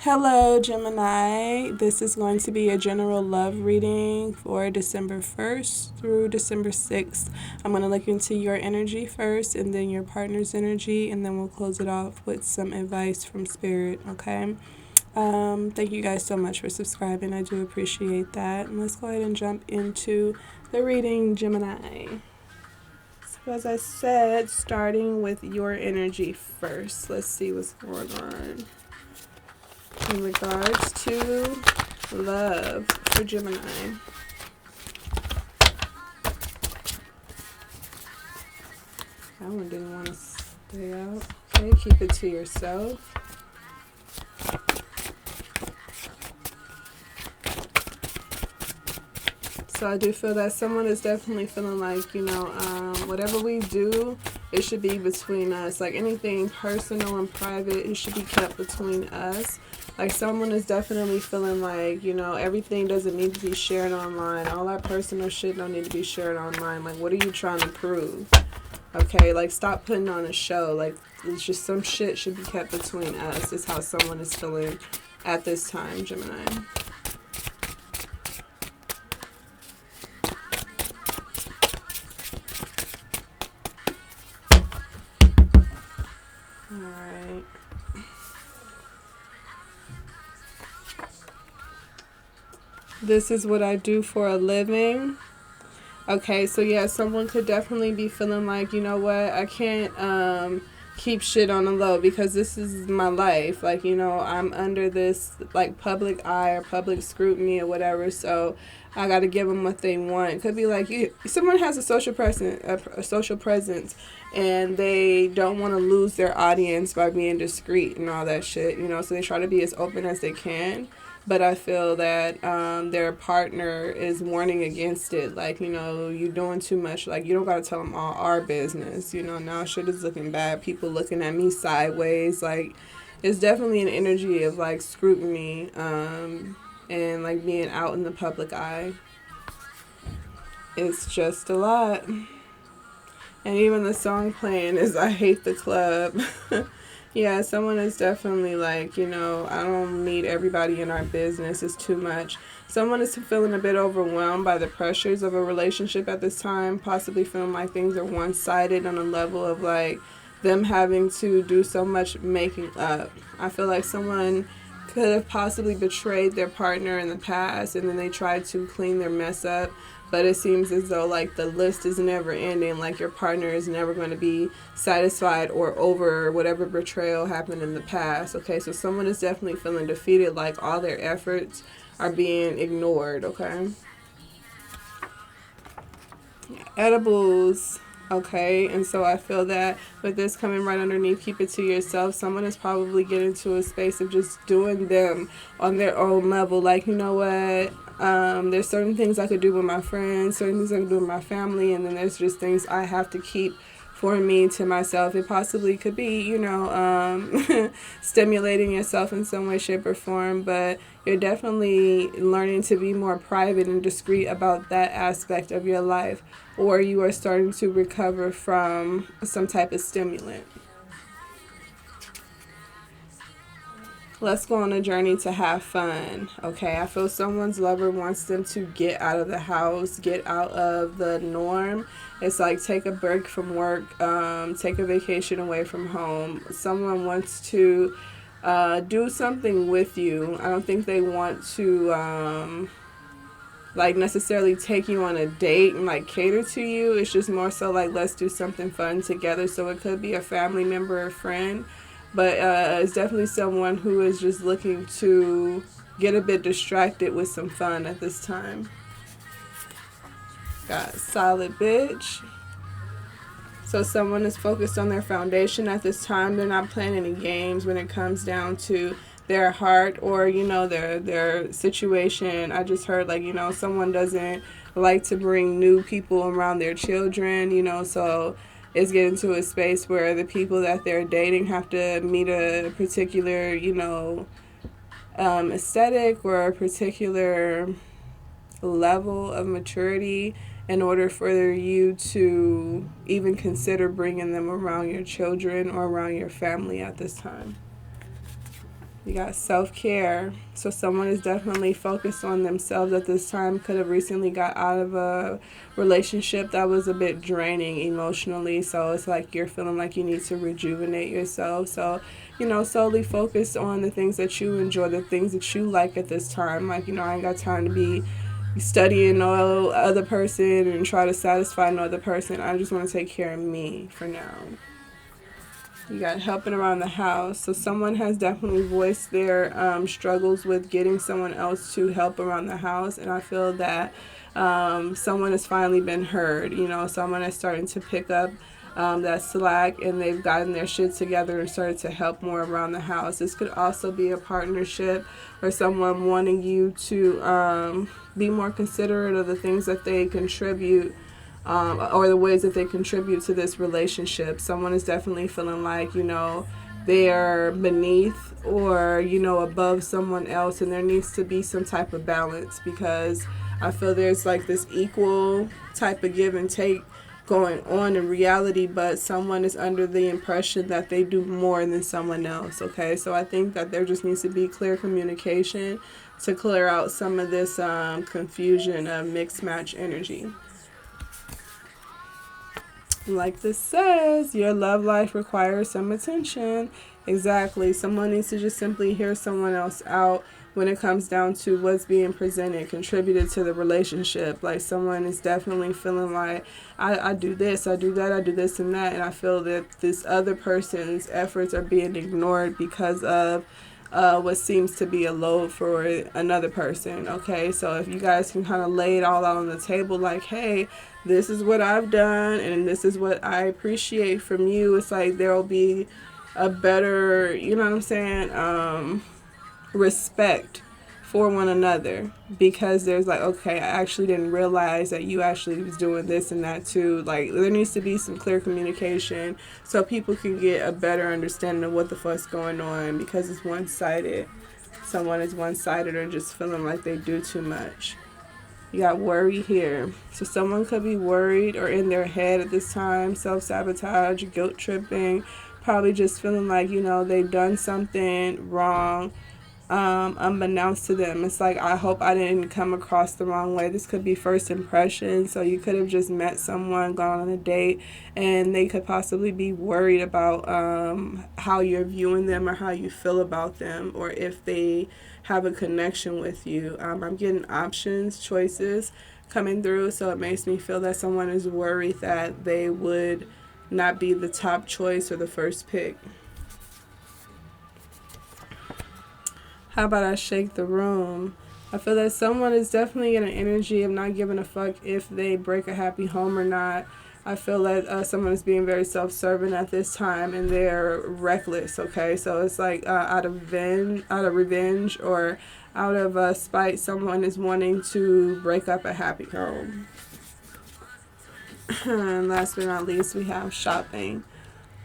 Hello, Gemini. This is going to be a general love reading for December 1st through December 6th. I'm going to look into your energy first and then your partner's energy, and then we'll close it off with some advice from Spirit, okay? Thank you guys so much for subscribing. I do appreciate that. And let's go ahead and jump into the reading, Gemini. So, as I said, starting with your energy first. Let's see what's going on in regards to love for Gemini. That one didn't want to stay out. Okay, keep it to yourself. So I do feel that someone is definitely feeling like, whatever we do, it should be between us. Like anything personal and private, it should be kept between us. Like someone is definitely feeling like, everything doesn't need to be shared online. All that personal shit don't need to be shared online. Like, what are you trying to prove? Okay, like stop putting on a show. Like, it's just some shit should be kept between us. Is how someone is feeling at this time, Gemini. Alright. This is what I do for a living. Okay, so yeah, someone could definitely be feeling like, you know what, I can't keep shit on the low because this is my life. Like, I'm under this like public eye or public scrutiny or whatever, so I got to give them what they want. It could be like someone has a social presence, and they don't want to lose their audience by being discreet and all that shit, so they try to be as open as they can. But I feel that their partner is warning against it. Like, you're doing too much. Like, you don't got to tell them all our business. Now shit is looking bad. People looking at me sideways. Like, it's definitely an energy of, like, scrutiny and, like, being out in the public eye. It's just a lot. And even the song playing is I Hate the Club. Yeah, someone is definitely like, I don't need everybody in our business. It's too much. Someone is feeling a bit overwhelmed by the pressures of a relationship at this time, possibly feeling like things are one-sided on a level of like them having to do so much making up. I feel like someone could have possibly betrayed their partner in the past and then they tried to clean their mess up. But it seems as though, like, the list is never ending. Like, your partner is never going to be satisfied or over whatever betrayal happened in the past. Okay, so someone is definitely feeling defeated. Like, all their efforts are being ignored, okay? Edibles, okay? And so I feel that with this coming right underneath, keep it to yourself. Someone is probably getting to a space of just doing them on their own level. Like, you know what? There's certain things I could do with my friends, certain things I could do with my family, and then there's just things I have to keep for me to myself. It possibly could be, stimulating yourself in some way, shape, or form, but you're definitely learning to be more private and discreet about that aspect of your life, or you are starting to recover from some type of stimulant. Let's go on a journey to have fun. Okay, I feel someone's lover wants them to get out of the house, get out of the norm. It's like take a break from work, take a vacation away from home. Someone wants to do something with you. I don't think they want to like necessarily take you on a date and like cater to you. It's just more so like let's do something fun together. So it could be a family member or friend. But it's definitely someone who is just looking to get a bit distracted with some fun at this time. Got solid bitch. So someone is focused on their foundation at this time. They're not playing any games when it comes down to their heart or, their situation. I just heard like, someone doesn't like to bring new people around their children, so is getting to a space where the people that they're dating have to meet a particular, aesthetic or a particular level of maturity in order for you to even consider bringing them around your children or around your family at this time. You got self-care. So someone is definitely focused on themselves at this time. Could have recently got out of a relationship that was a bit draining emotionally. So it's like you're feeling like you need to rejuvenate yourself. So, solely focus on the things that you enjoy, the things that you like at this time. Like, I ain't got time to be studying no other person and try to satisfy no other person. I just want to take care of me for now. You got helping around the house. So someone has definitely voiced their struggles with getting someone else to help around the house. And I feel that someone has finally been heard. Someone is starting to pick up that slack, and they've gotten their shit together and started to help more around the house. This could also be a partnership or someone wanting you to be more considerate of the things that they contribute, or the ways that they contribute to this relationship. Someone is definitely feeling like, they are beneath or, above someone else, and there needs to be some type of balance, because I feel there's like this equal type of give and take going on in reality, but someone is under the impression that they do more than someone else. Okay, so I think that there just needs to be clear communication to clear out some of this confusion of mixed match energy. Like this says, your love life requires some attention. Exactly. Someone needs to just simply hear someone else out when it comes down to what's being presented, contributed to the relationship. Like, someone is definitely feeling like, I do this, I do that, I do this and that, and I feel that this other person's efforts are being ignored because of what seems to be a load for another person. Okay, so if you guys can kind of lay it all out on the table, like, hey, this is what I've done and this is what I appreciate from you, it's like there will be a better, respect for one another, because there's like, okay, I actually didn't realize that you actually was doing this and that too. Like, there needs to be some clear communication so people can get a better understanding of what the fuck's going on, because it's one-sided. Someone is one-sided or just feeling like they do too much. You got worry here. So someone could be worried or in their head at this time, self-sabotage, guilt tripping, probably just feeling like, they've done something wrong, unbeknownst to them. It's like, I hope I didn't come across the wrong way. This could be first impression. So you could have just met someone, gone on a date, and they could possibly be worried about how you're viewing them or how you feel about them, or if they have a connection with you. I'm getting options, choices coming through, so it makes me feel that someone is worried that they would not be the top choice or the first pick. How about I shake the room? I feel that someone is definitely in an energy of not giving a fuck if they break a happy home or not. I feel that someone is being very self-serving at this time, and they're reckless. Okay, so it's like out of revenge, or out of spite, someone is wanting to break up a happy home. And last but not least, we have shopping.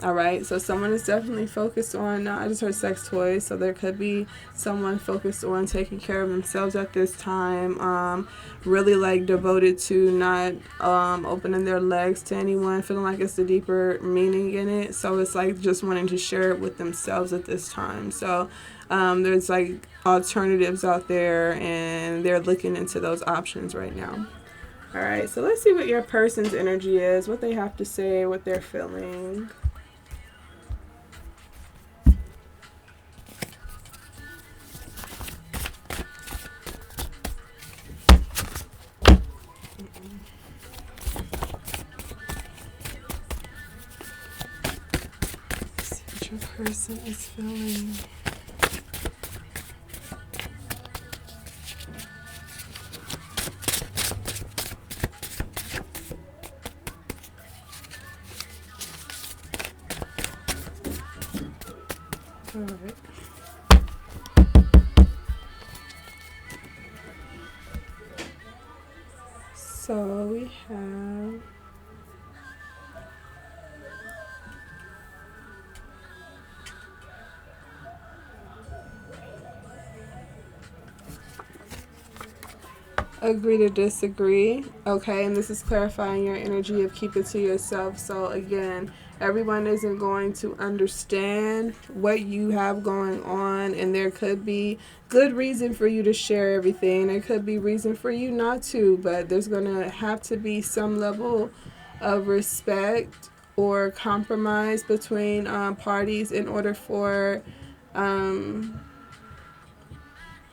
All right, so someone is definitely focused on, I just heard sex toys, so there could be someone focused on taking care of themselves at this time, really like devoted to not opening their legs to anyone, feeling like it's a deeper meaning in it. So it's like just wanting to share it with themselves at this time. So there's like alternatives out there, and they're looking into those options right now. All right, so let's see what your person's energy is, what they have to say, what they're feeling. Your person is feeling. All right. So we have agree to disagree. Okay, and this is clarifying your energy of keep it to yourself. So again, Everyone isn't going to understand what you have going on, and there could be good reason for you to share everything. There could be reason for you not to, but there's going to have to be some level of respect or compromise between parties um,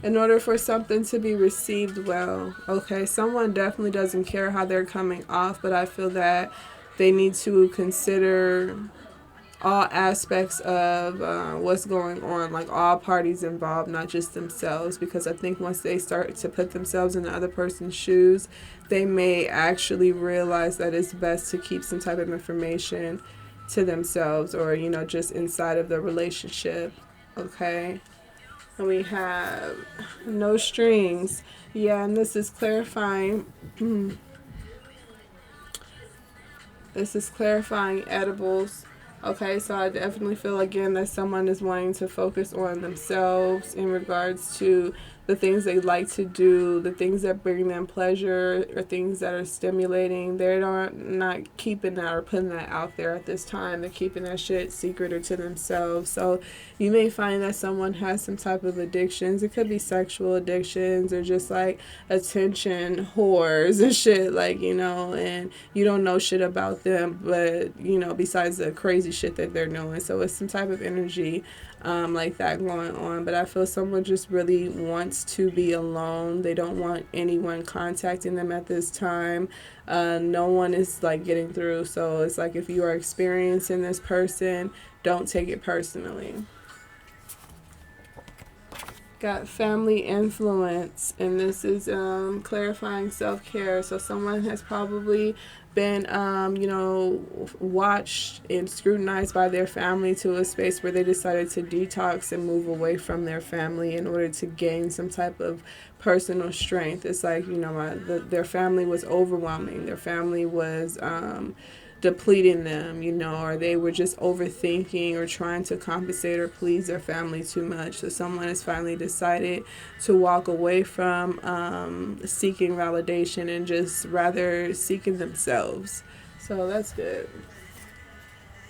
in order for something to be received well. Okay, someone definitely doesn't care how they're coming off, but I feel that they need to consider all aspects of what's going on, like all parties involved, not just themselves, because I think once they start to put themselves in the other person's shoes, they may actually realize that it's best to keep some type of information to themselves, or just inside of the relationship. Okay. And we have no strings. Yeah, and this is clarifying. This is clarifying edibles. Okay, so I definitely feel again that someone is wanting to focus on themselves in regards to the things they like to do, the things that bring them pleasure, or things that are stimulating. They're not keeping that or putting that out there at this time. They're keeping that shit secret or to themselves. So you may find that someone has some type of addictions. It could be sexual addictions or just like attention whores and shit, like, and you don't know shit about them, but, besides the crazy shit that they're doing. So it's some type of energy like that going on. But I feel someone just really wants to be alone. They don't want anyone contacting them at this time. No one is like getting through. So it's like if you are experiencing this person, don't take it personally. Got family influence, and this is clarifying self-care. So someone has probably been watched and scrutinized by their family to a space where they decided to detox and move away from their family in order to gain some type of personal strength. It's like, their family was overwhelming. Their family was depleting them, or they were just overthinking or trying to compensate or please their family too much. So someone has finally decided to walk away from seeking validation and just rather seeking themselves. So that's good.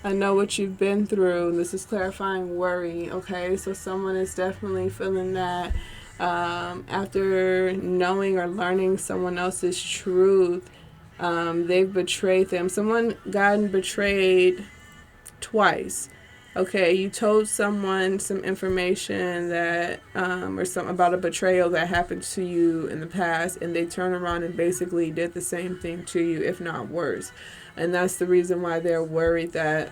I know what you've been through. This is clarifying worry. Okay, so someone is definitely feeling that after knowing or learning someone else's truth, they've betrayed them. Someone gotten betrayed twice. Okay, you told someone some information that or some about a betrayal that happened to you in the past, and they turn around and basically did the same thing to you, if not worse. And that's the reason why they're worried that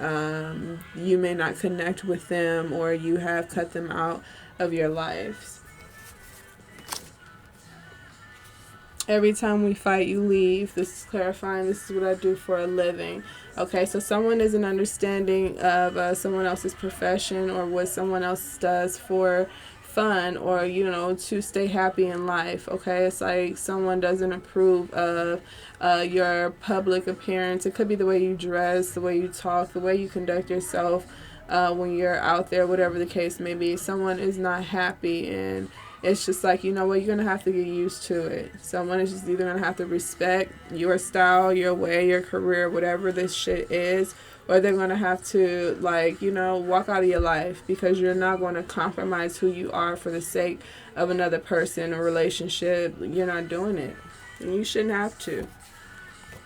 you may not connect with them, or you have cut them out of your lives. Every time we fight, you leave. This is clarifying. This is what I do for a living. Okay, so someone is an understanding of someone else's profession or what someone else does for fun, or, to stay happy in life. Okay, it's like someone doesn't approve of your public appearance. It could be the way you dress, the way you talk, the way you conduct yourself when you're out there, whatever the case may be. Someone is not happy, and it's just like, you're going to have to get used to it. Someone is just either going to have to respect your style, your way, your career, whatever this shit is, or they're going to have to, walk out of your life, because you're not going to compromise who you are for the sake of another person or relationship. You're not doing it. And you shouldn't have to.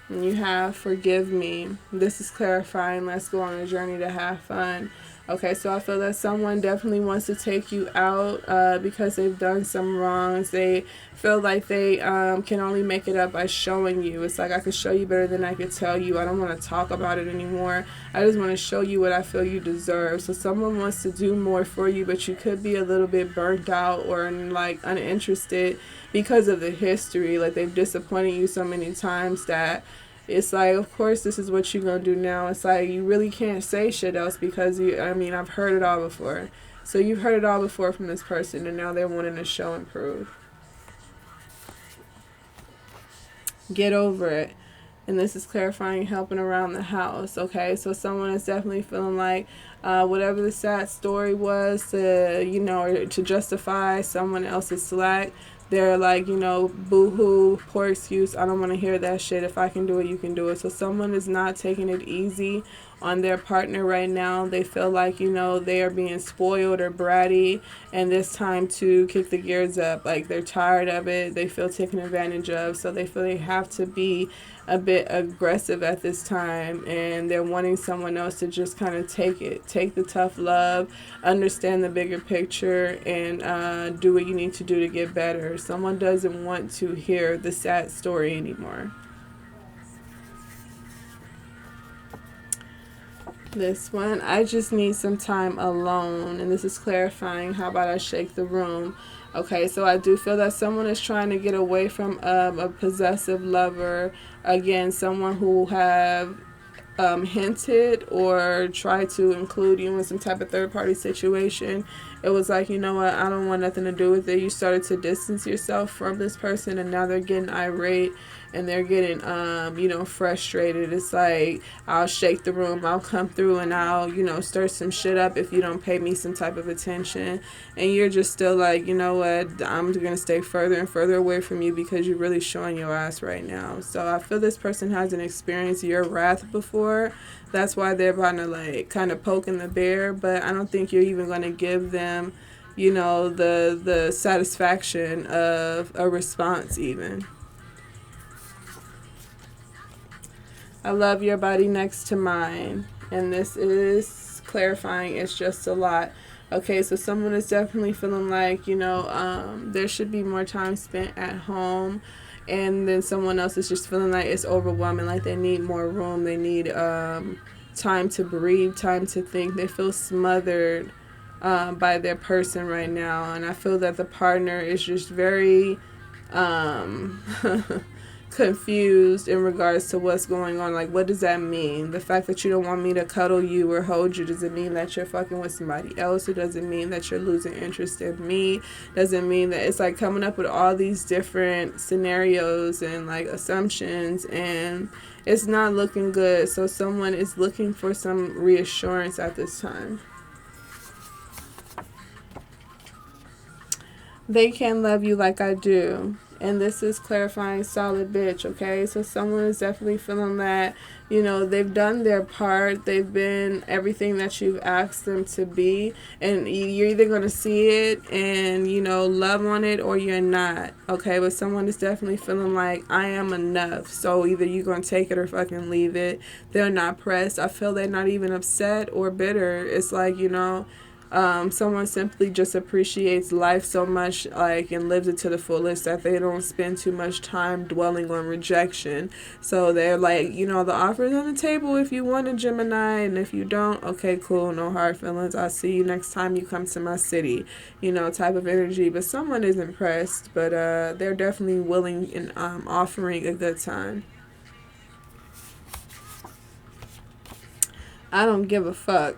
And you have forgive me. This is clarifying. Let's go on a journey to have fun. Okay, so I feel that someone definitely wants to take you out because they've done some wrongs. They feel like they can only make it up by showing you. It's like, I could show you better than I could tell you. I don't want to talk about it anymore. I just want to show you what I feel you deserve. So someone wants to do more for you, but you could be a little bit burnt out or uninterested because of the history. Like, they've disappointed you so many times that it's like, of course, this is what you're going to do now. It's like, you really can't say shit else because, I've heard it all before. So you've heard it all before from this person, and now they're wanting to show and prove. Get over it. And this is clarifying helping around the house. Okay, so someone is definitely feeling like whatever the sad story was to justify someone else's slack. They're like, boo-hoo, poor excuse. I don't want to hear that shit. If I can do it, you can do it. So someone is not taking it easy on their partner right now. They feel like, you know, they are being spoiled or bratty, and it's time to kick the gears up. Like, they're tired of it. They feel taken advantage of, so they feel they have to be a bit aggressive at this time, and they're wanting someone else to just kind of take the tough love, understand the bigger picture, and do what you need to do to get better. Someone doesn't want to hear the sad story anymore. This one, I just need some time alone, and this is clarifying. How about I shake the room? Okay, so I do feel that someone is trying to get away from a possessive lover. Again, someone who have hinted or tried to include you in some type of third-party situation. It was like, you know what, I don't want nothing to do with it. You started to distance yourself from this person, and now they're getting irate and they're getting, frustrated. It's like, I'll shake the room, I'll come through, and I'll, stir some shit up if you don't pay me some type of attention. And you're just still like, you know what, I'm going to stay further and further away from you because you're really showing your ass right now. So I feel this person hasn't experienced your wrath before. That's why they're trying to, like, kind of poking the bear. But I don't think you're even going to give them, the satisfaction of a response even. I love your body next to mine. And this is clarifying. It's just a lot. Okay, so someone is definitely feeling like, there should be more time spent at home. And then someone else is just feeling like it's overwhelming, like they need more room. They need time to breathe, time to think. They feel smothered by their person right now. And I feel that the partner is just very confused in regards to what's going on. Like, what does that mean? The fact that you don't want me to cuddle you or hold you, does it mean that you're fucking with somebody else? It doesn't mean that you're losing interest in me. Doesn't mean that it's like coming up with all these different scenarios and like assumptions, and it's not looking good. So someone is looking for some reassurance at this time. They can't love you like I do. And this is clarifying solid bitch, okay? So someone is definitely feeling that, they've done their part. They've been everything that you've asked them to be. And you're either going to see it and, love on it, or you're not, okay? But someone is definitely feeling like, I am enough. So either you're going to take it or fucking leave it. They're not pressed. I feel they're not even upset or bitter. It's like, someone simply just appreciates life so much, like, and lives it to the fullest, that they don't spend too much time dwelling on rejection. So they're like, the offer is on the table if you want a Gemini, and if you don't, okay, cool, no hard feelings. I'll see you next time you come to my city, type of energy. But someone is impressed, but they're definitely willing and offering a good time. I don't give a fuck.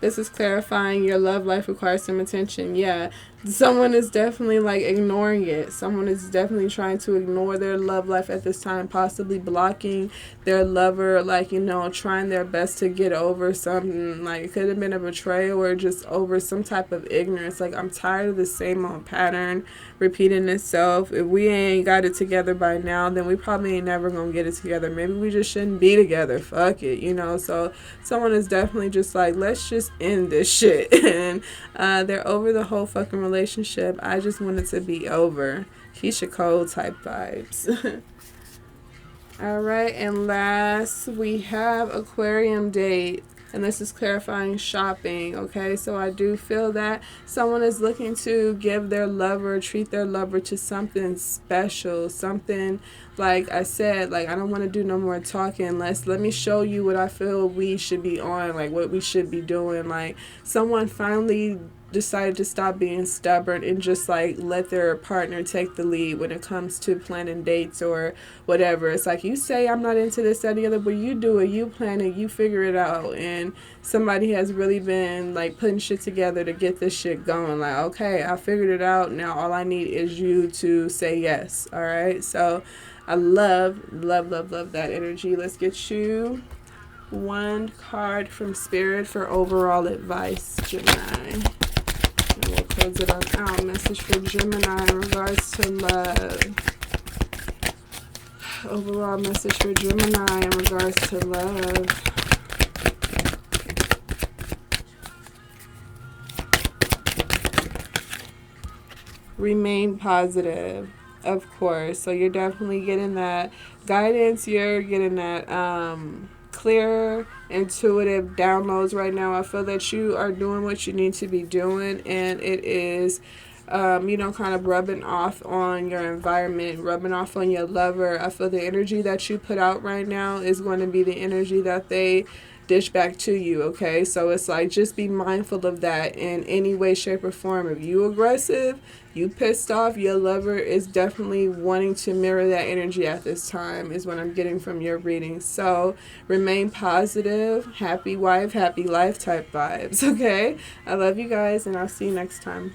This is clarifying your love life requires some attention. Yeah, someone is definitely like ignoring it. Someone is definitely trying to ignore their love life at this time, possibly blocking their lover, like, trying their best to get over something. Like, it could have been a betrayal or just over some type of ignorance. Like, I'm tired of the same old pattern repeating itself. If we ain't got it together by now, then we probably ain't never gonna get it together. Maybe we just shouldn't be together. Fuck it, So someone is definitely just like, let's just end this shit. And they're over the whole fucking relationship. I just want it to be over. Keisha Cole type vibes. Alright, and last we have Aquarium date. And this is clarifying shopping, okay? So I do feel that someone is looking to give their lover, treat their lover to something special. Something, like I said, like, I don't want to do no more talking. Let me show you what I feel we should be on, like what we should be doing. Like, someone finally decided to stop being stubborn and just like let their partner take the lead when it comes to planning dates or whatever. It's like, you say I'm not into this, that, and the other, but you do it, you plan it, you figure it out. And somebody has really been like putting shit together to get this shit going. Like, okay, I figured it out. Now all I need is you to say yes. All right. So I love that energy. Let's get you one card from Spirit for overall advice, Gemini. And we'll close it on out. Message for Gemini in regards to love. Overall message for Gemini in regards to love. Remain positive, of course. So you're definitely getting that guidance. You're getting that clear, intuitive downloads right now. I feel that you are doing what you need to be doing, and it is kind of rubbing off on your environment, rubbing off on your lover. I feel the energy that you put out right now is going to be the energy that they dish back to you, okay? So it's like, just be mindful of that in any way, shape, or form. If you aggressive, you pissed off, your lover is definitely wanting to mirror that energy at this time, is what I'm getting from your reading. So remain positive, happy wife, happy life type vibes, okay? I love you guys, and I'll see you next time.